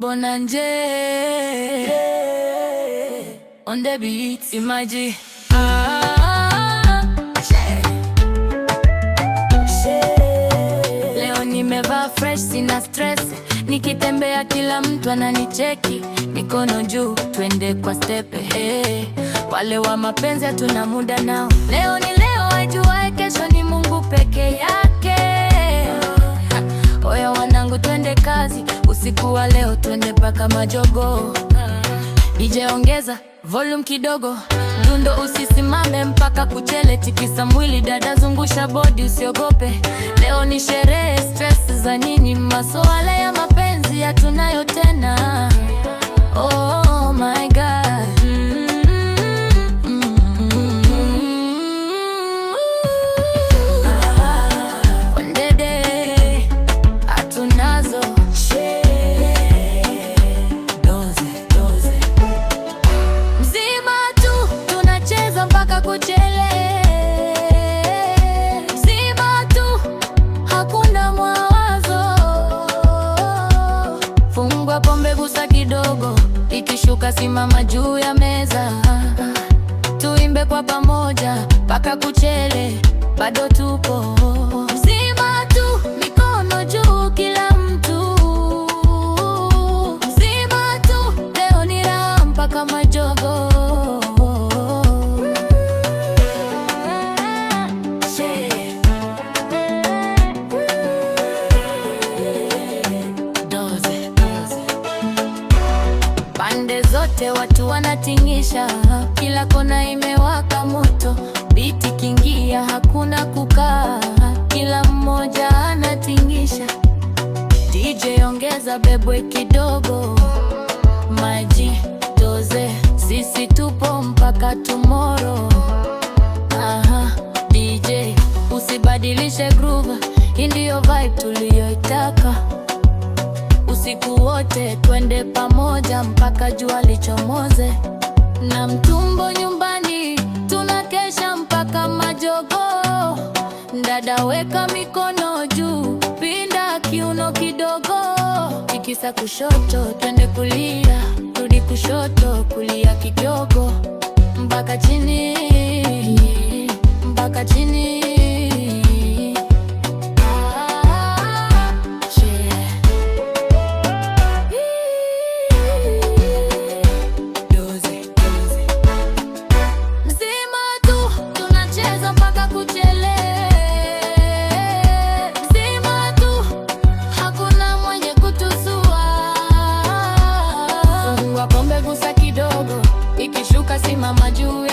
Bonanje on the beat, Imaji. Leo nimevaa fresh, sina stress. Nikitembea kila mtu ananicheki. Mikono juu, twende kwa stepe. Wale wa mapenzi hatuna muda nao. Leo ni leo, ajuaye kesho ni Mungu peke yake. Oya wanangu, twende kazi. Usiku wa leo twende paka majogo. DJ ongeza volume kidogo, dundo usisimame mpaka kuchele. Tikisa mwili dada, zungusha body, usiogope. Leo ni sherehe, stress za nini? Masuala ya mapenzi hatunayo tena. Oh my God. Wendede hatunazo. Kuchele mzima tu, hakuna mwawazo. Fungua pombe, gusa kidogo, ikishuka simama juu ya meza. Tuimbe kwa pamoja mpaka kuchele, bado tupo. Mzima tu, mikono juu, kila mtu mzima tu. Leo ni raha mpaka majogo. Pande zote watu wanatingisha, kila kona imewaka moto. Biti kingia, hakuna kukaa, kila mmoja anatingisha. DJ ongeza bebwe kidogo, maji doze, sisi tupo mpaka tomorrow. DJ usibadilishe groove, hii ndio vibe tuliyoitaka. Usiku wote twende pamoja mpaka jua lichomoze. Na mtumbo nyumbani tunakesha mpaka majogo. Dada weka mikono juu, pinda kiuno kidogo. Tikisa kushoto, twende kulia, rudi kushoto, kulia kidogo. Mpaka chini, mpaka chini. Ikishuka simama juu